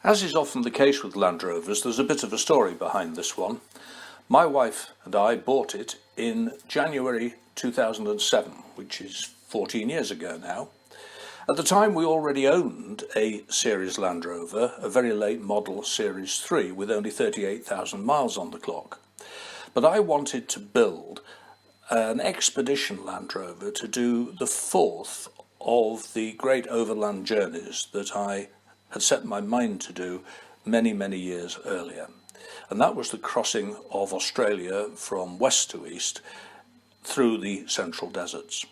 As is often the case with Land Rovers, there's a bit of a story behind this one. My wife and I bought it in January 2007, which is 14 years ago now. At the time we already owned a Series Land Rover, a very late model Series 3 with only 38,000 miles on the clock. But I wanted to build an expedition Land Rover to do the fourth of the great overland journeys that I had set my mind to do many, many years earlier. And that was the crossing of Australia from west to east through the central deserts.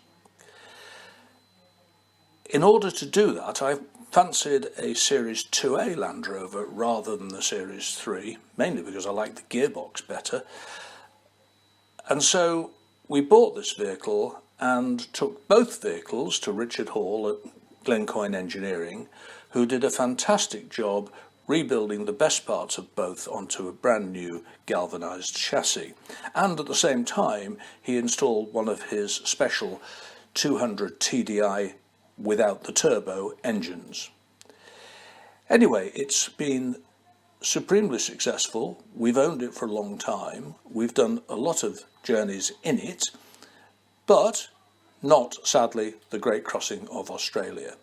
In order to do that, I fancied a Series 2A Land Rover rather than the Series 3, mainly because I liked the gearbox better. And so we bought this vehicle and took both vehicles to Richard Hall at Glencoyne Engineering, who did a fantastic job rebuilding the best parts of both onto a brand new galvanised chassis. And at the same time, he installed one of his special 200 TDI without the turbo engines. Anyway, it's been supremely successful. We've owned it for a long time. We've done a lot of journeys in it, but not, sadly, the Great Crossing of Australia.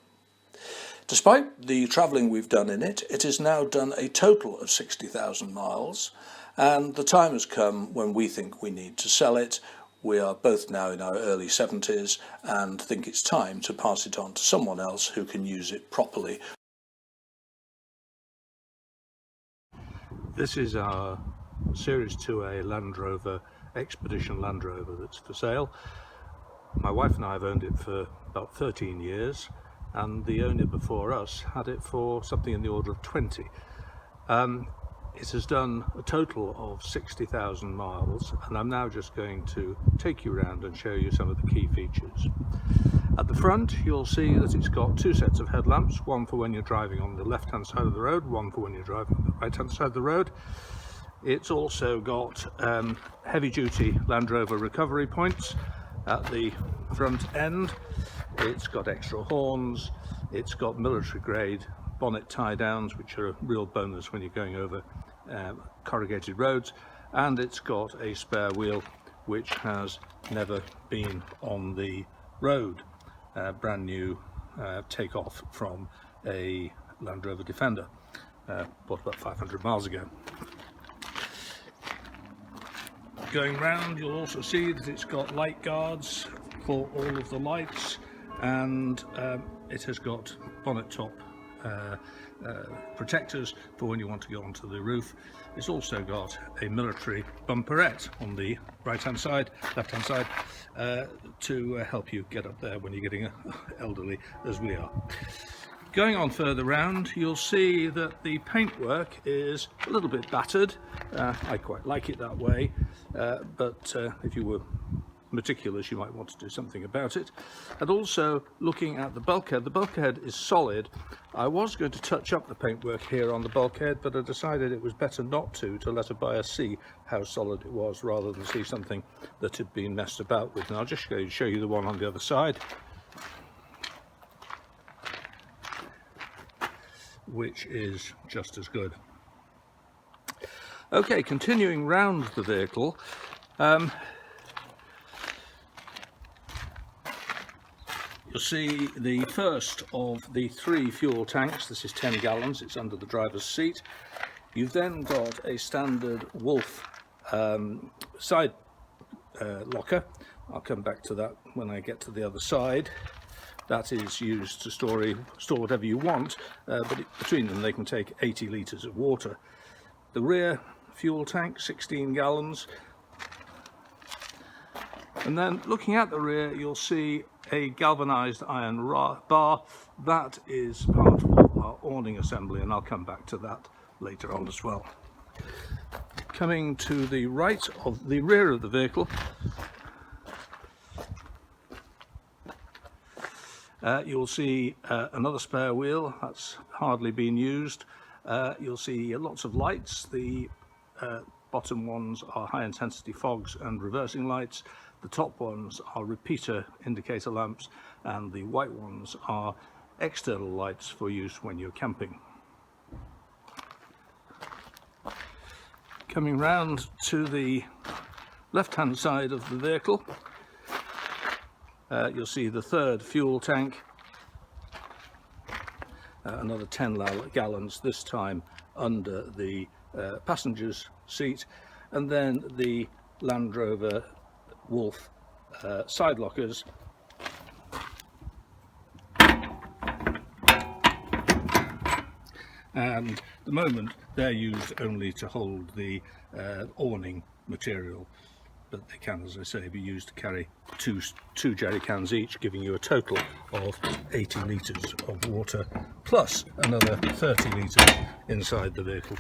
Despite the travelling we've done in it, it has now done a total of 60,000 miles, and the time has come when we think we need to sell it. We are both now in our early 70s and think it's time to pass it on to someone else who can use it properly. This is our Series 2A Land Rover, Expedition Land Rover that's for sale. My wife and I have owned it for about 13 years, and the owner before us had it for something in the order of 20. It has done a total of 60,000 miles, and I'm now just going to take you around and show you some of the key features. At the front, you'll see that it's got two sets of headlamps, one for when you're driving on the left-hand side of the road, one for when you're driving on the right-hand side of the road. It's also got heavy-duty Land Rover recovery points at the front end. It's got extra horns, it's got military-grade bonnet tie-downs, which are a real bonus when you're going over corrugated roads, and it's got a spare wheel which has never been on the road. Brand new take-off from a Land Rover Defender, bought about 500 miles ago. Going round, you'll also see that it's got light guards for all of the lights, and it has got bonnet top protectors for when you want to go onto the roof. It's also got a military bumperette on the right hand side, left hand side, to help you get up there when you're getting elderly as we are. Going on further round, you'll see that the paintwork is a little bit battered. I quite like it that way, but if you were meticulous, you might want to do something about it. And also looking at the bulkhead is solid. I was going to touch up the paintwork here on the bulkhead, but I decided it was better not to let a buyer see how solid it was rather than see something that had been messed about with. And I'll just show you the one on the other side, which is just as good. Okay, continuing round the vehicle, you'll see the first of the three fuel tanks. This is 10 gallons, it's under the driver's seat. You've then got a standard Wolf side locker. I'll come back to that when I get to the other side. That is used to store whatever you want, but between them they can take 80 litres of water. The rear fuel tank, 16 gallons. And then looking at the rear, you'll see a galvanised iron bar. That is part of our awning assembly, and I'll come back to that later on as well. Coming to the right of the rear of the vehicle, you'll see another spare wheel that's hardly been used. You'll see lots of lights. The bottom ones are high intensity fogs and reversing lights. The top ones are repeater indicator lamps, and the white ones are external lights for use when you're camping. Coming round to the left-hand side of the vehicle, you'll see the third fuel tank, another 10 gallons, this time under the passenger's seat, and then the Land Rover Wolf side lockers. And at the moment they're used only to hold the awning material, but they can, as I say, be used to carry two jerry cans each, giving you a total of 80 litres of water, plus another 30 litres inside the vehicle.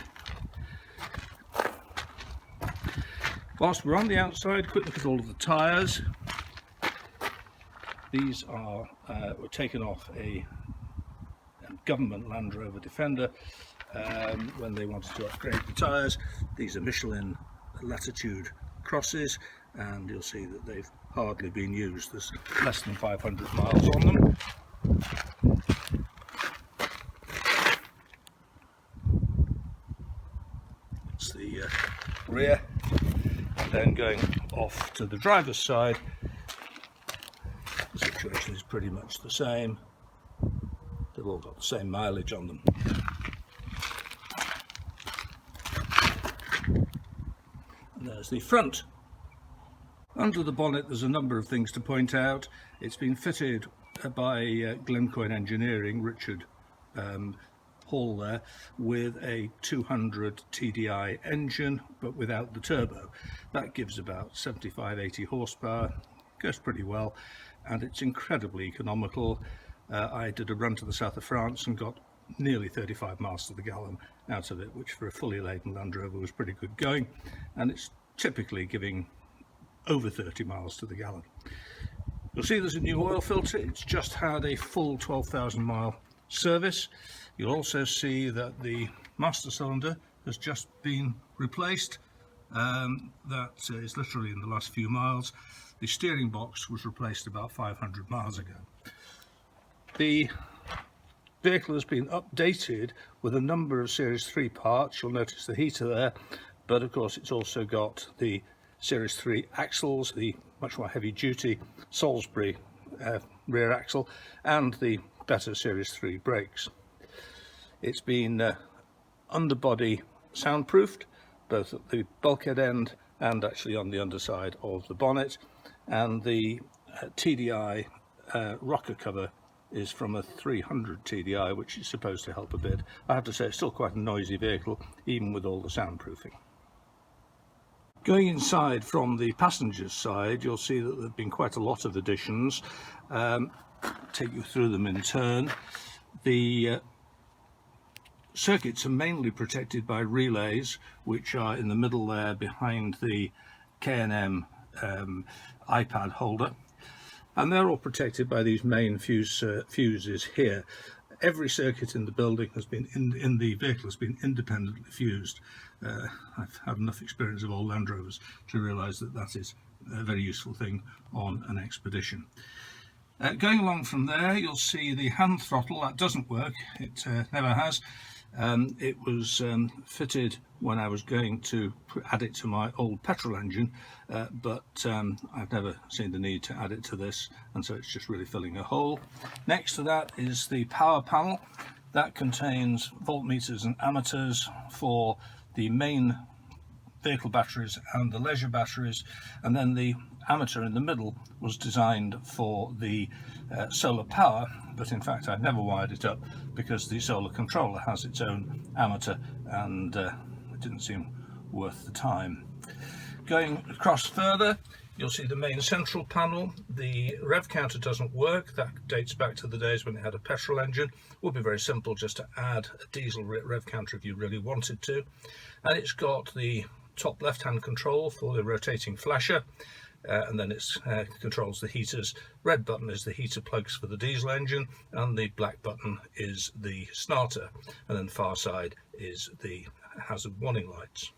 Whilst we're on the outside, quick look at all of the tyres. These were taken off a government Land Rover Defender when they wanted to upgrade the tyres. These are Michelin Latitude crosses, and you'll see that they've hardly been used. There's less than 500 miles on them. It's the rear, and then going off to the driver's side, the situation is pretty much the same. They've all got the same mileage on them. And there's the front. Under the bonnet there's a number of things to point out. It's been fitted by Glencoe Engineering, Richard Hall there, with a 200 TDI engine, but without the turbo. That gives about 75-80 horsepower, goes pretty well, and it's incredibly economical. I did a run to the south of France and got nearly 35 miles to the gallon out of it, which for a fully laden Land Rover was pretty good going, and it's typically giving over 30 miles to the gallon. You'll see there's a new oil filter. It's just had a full 12,000 mile service. You'll also see that the master cylinder has just been replaced. That is literally in the last few miles. The steering box was replaced about 500 miles ago. The vehicle has been updated with a number of Series 3 parts. You'll notice the heater there, but of course it's also got the Series 3 axles, the much more heavy duty Salisbury rear axle, and the better Series 3 brakes. It's been underbody soundproofed, both at the bulkhead end and actually on the underside of the bonnet, and the TDI rocker cover is from a 300 TDI, which is supposed to help a bit. I have to say it's still quite a noisy vehicle, even with all the soundproofing. Going inside from the passenger's side, you'll see that there have been quite a lot of additions. Take you through them in turn. The circuits are mainly protected by relays, which are in the middle there behind the K&M iPad holder, and they're all protected by these main fuses here. Every circuit in the building has been in the vehicle has been independently fused. I've had enough experience of old Land Rovers to realise that that is a very useful thing on an expedition. Going along from there, you'll see the hand throttle. That doesn't work, it never has. It was fitted when I was going to add it to my old petrol engine, but I've never seen the need to add it to this, and so it's just really filling a hole. Next to that is the power panel. That contains voltmeters and ammeters for the main vehicle batteries and the leisure batteries, and then the ammeter in the middle was designed for the solar power, but in fact I've never wired it up because the solar controller has its own ammeter, and it didn't seem worth the time. Going across further, you'll see the main central panel. The rev counter doesn't work. That dates back to the days when it had a petrol engine. It would be very simple just to add a diesel rev counter if you really wanted to. And it's got the top left-hand control for the rotating flasher, and then it controls the heaters. Red button is the heater plugs for the diesel engine, and the black button is the starter, and then the far side is the hazard warning lights.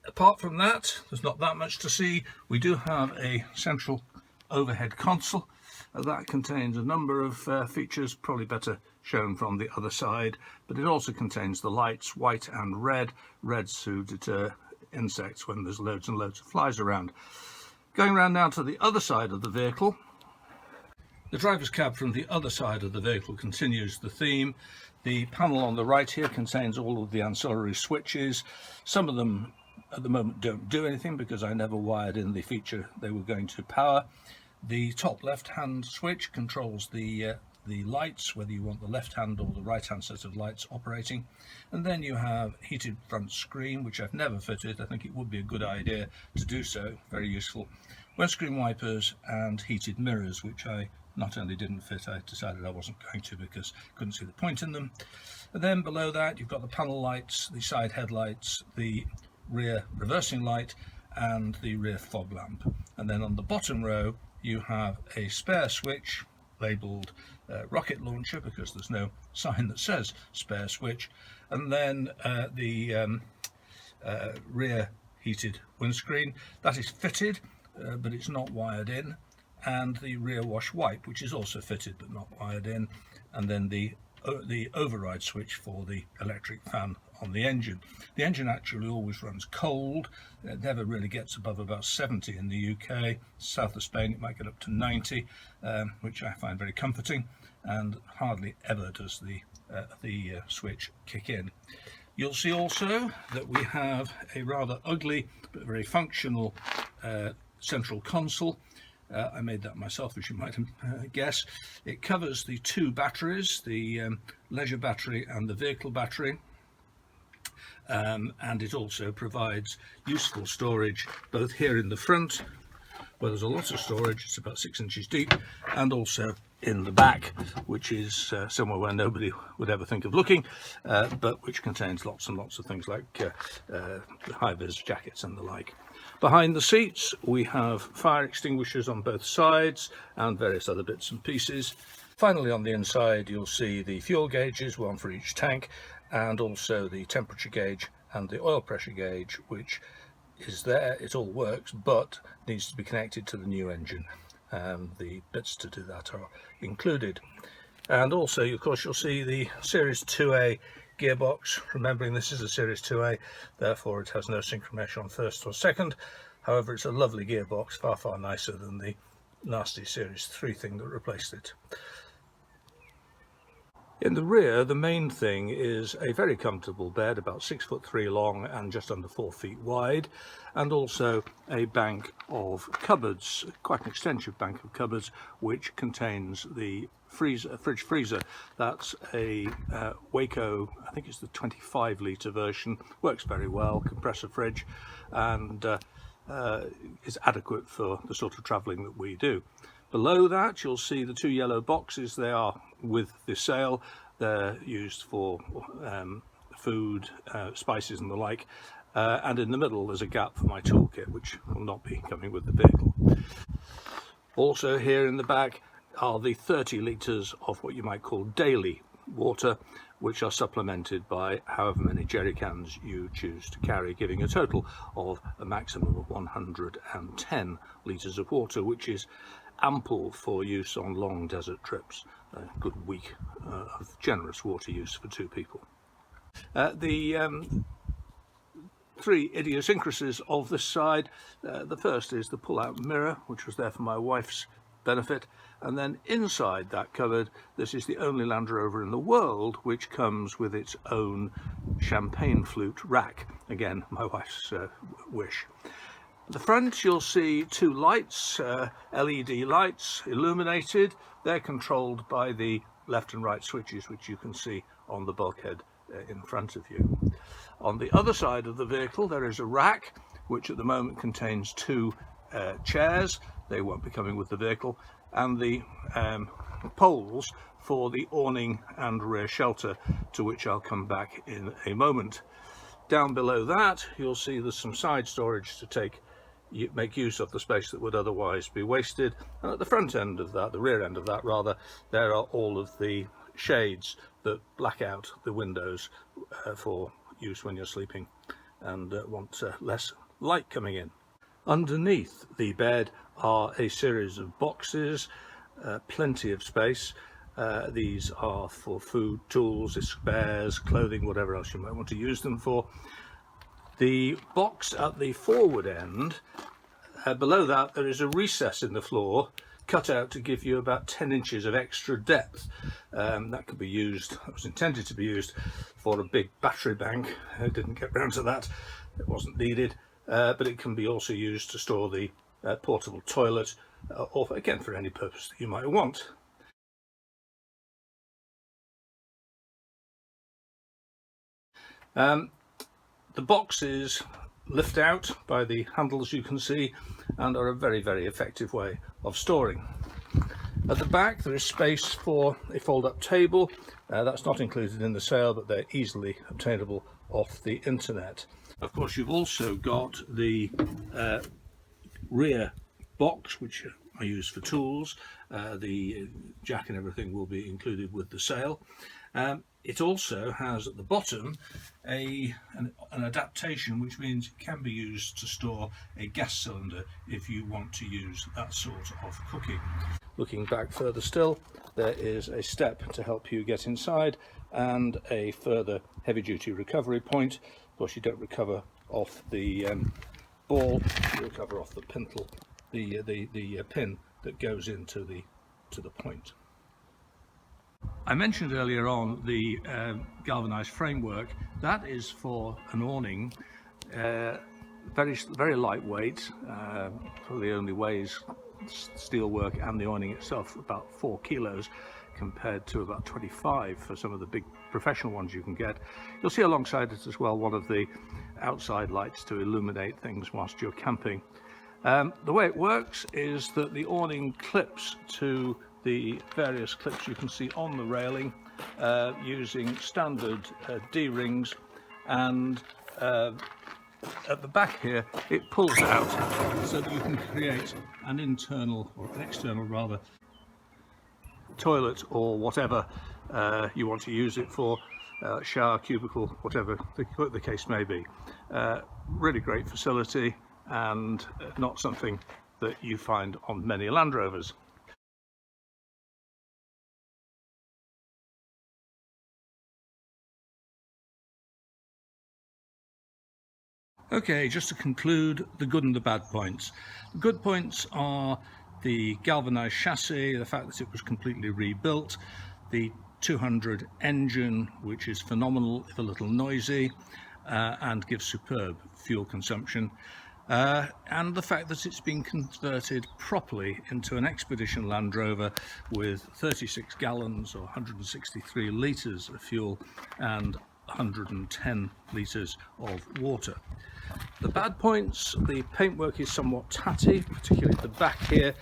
Apart from that, there's not that much to see. We do have a central overhead console. That contains a number of features, probably better shown from the other side, but it also contains the lights, white and red, to deter insects when there's loads and loads of flies around. Going around now to the other side of the vehicle, the driver's cab from the other side of the vehicle continues the theme. The panel on the right here contains all of the ancillary switches. Some of them at the moment don't do anything because I never wired in the feature they were going to power. The top left-hand switch controls the lights, whether you want the left-hand or the right-hand set of lights operating. And then you have heated front screen, which I've never fitted. I think it would be a good idea to do so, very useful. Windscreen wipers and heated mirrors, which I not only didn't fit, I decided I wasn't going to because I couldn't see the point in them. And then below that you've got the panel lights, the side headlights, the rear reversing light and the rear fog lamp. And then on the bottom row you have a spare switch labelled rocket launcher because there's no sign that says spare switch, and then the rear heated windscreen that is fitted but it's not wired in, and the rear wash wipe, which is also fitted but not wired in, and then the override switch for the electric fan on the engine. The engine actually always runs cold. It never really gets above about 70 in the UK. South of Spain it might get up to 90, which I find very comforting, and hardly ever does the switch kick in. You'll see also that we have a rather ugly but very functional central console. I made that myself, as you might guess. It covers the two batteries, the leisure battery and the vehicle battery, and it also provides useful storage both here in the front, where there's a lot of storage, it's about 6 inches deep, and also in the back, which is somewhere where nobody would ever think of looking, but which contains lots and lots of things like high-vis jackets and the like. Behind the seats we have fire extinguishers on both sides and various other bits and pieces. Finally, on the inside you'll see the fuel gauges, one for each tank, and also the temperature gauge and the oil pressure gauge, which is there, it all works, but needs to be connected to the new engine. The bits to do that are included. And also, of course, you'll see the Series 2A gearbox. Remembering this is a Series 2A, therefore it has no synchro mesh on first or second. However, it's a lovely gearbox, far nicer than the nasty Series 3 thing that replaced it. In the rear, the main thing is a very comfortable bed, about 6'3" long and just under 4 feet wide, and also a bank of cupboards, quite an extensive bank of cupboards, which contains the fridge freezer. That's a Waco, I think it's the 25-litre version, works very well, compressor fridge, and is adequate for the sort of travelling that we do. Below that you'll see the two yellow boxes. They are with the sale. They're used for food, spices and the like, and in the middle there's a gap for my toolkit, which will not be coming with the vehicle. Also here in the back are the 30 litres of what you might call daily water, which are supplemented by however many jerry cans you choose to carry, giving a total of a maximum of 110 litres of water, which is ample for use on long desert trips. A good week of generous water use for two people. The three idiosyncrasies of this side. The first is the pull-out mirror, which was there for my wife's benefit, and then inside that cupboard this is the only Land Rover in the world which comes with its own champagne flute rack. Again, my wife's wish. At the front you'll see two lights, LED lights, illuminated. They're controlled by the left and right switches, which you can see on the bulkhead in front of you. On the other side of the vehicle there is a rack, which at the moment contains two chairs. They won't be coming with the vehicle, and the poles for the awning and rear shelter, to which I'll come back in a moment. Down below that you'll see there's some side storage to make use of the space that would otherwise be wasted, and at the front end of that, the rear end of that rather, there are all of the shades that black out the windows for use when you're sleeping and want less light coming in. Underneath the bed are a series of boxes, plenty of space. These are for food, tools, spares, clothing, whatever else you might want to use them for. The box at the forward end, below that there is a recess in the floor cut out to give you about 10 inches of extra depth. That could be used, it was intended to be used for a big battery bank. I didn't get round to that, it wasn't needed, but it can be also used to store the portable toilet, or again for any purpose that you might want. The boxes lift out by the handles you can see and are a very, very effective way of storing. At the back there is space for a fold-up table. That's not included in the sale, but they're easily obtainable off the internet. Of course, you've also got the rear box, which I use for tools. The jack and everything will be included with the sale. It also has at the bottom an adaptation, which means it can be used to store a gas cylinder if you want to use that sort of cooking. Looking back further still, there is a step to help you get inside and a further heavy-duty recovery point. Of course, you don't recover off the ball, you recover off the pintle, the pin that goes into the point. I mentioned earlier on the galvanised framework. That is for an awning, very lightweight, probably only weighs steel work and the awning itself about 4 kilos compared to about 25 for some of the big professional ones you can get. You'll see alongside it as well one of the outside lights to illuminate things whilst you're camping. The way it works is that the awning clips to the various clips you can see on the railing using standard D-rings, and at the back here it pulls out so that you can create an internal, or an external rather, toilet or whatever you want to use it for, shower, cubicle, whatever the case may be. Really great facility, and not something that you find on many Land Rovers. Okay, just to conclude, the good and the bad points. The good points are the galvanised chassis, the fact that it was completely rebuilt, the 200 engine, which is phenomenal if a little noisy, and gives superb fuel consumption, and the fact that it's been converted properly into an expedition Land Rover with 36 gallons or 163 litres of fuel and 110 litres of water. The bad points: the paintwork is somewhat tatty, particularly at the back here.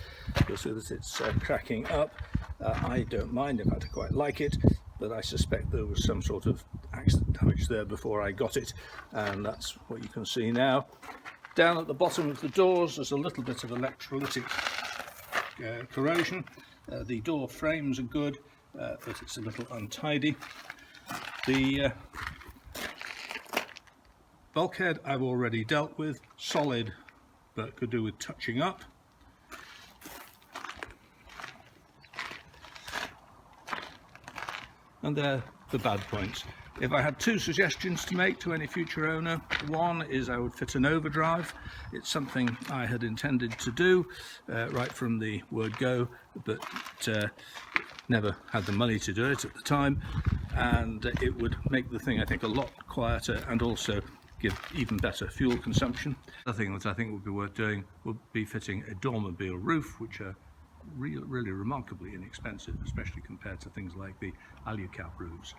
You'll see that it's cracking up. I don't mind, in fact I quite like it, but I suspect there was some sort of accident damage there before I got it, and that's what you can see now. Down at the bottom of the doors there's a little bit of electrolytic corrosion. The door frames are good, but it's a little untidy. The bulkhead I've already dealt with, solid but could do with touching up. And they're the bad points. If I had 2 suggestions to make to any future owner, one is I would fit an overdrive. It's something I had intended to do right from the word go, but never had the money to do it at the time, and it would make the thing, I think, a lot quieter and also give even better fuel consumption. Another thing that I think would be worth doing would be fitting a dormobile roof, which are really remarkably inexpensive, especially compared to things like the alucab roofs.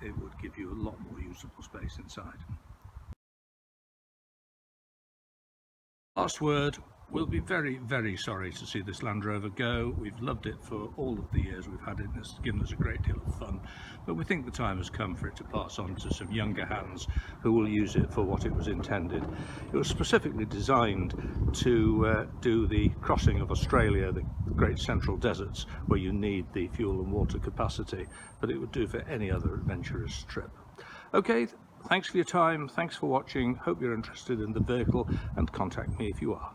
It would give you a lot more usable space inside. Last word, we'll be very, very sorry to see this Land Rover go. We've loved it for all of the years we've had it, and it's given us a great deal of fun, but we think the time has come for it to pass on to some younger hands who will use it for what it was intended. It was specifically designed to do the crossing of Australia, the great central deserts, where you need the fuel and water capacity, but it would do for any other adventurous trip. Okay, thanks for your time, thanks for watching, hope you're interested in the vehicle, and contact me if you are.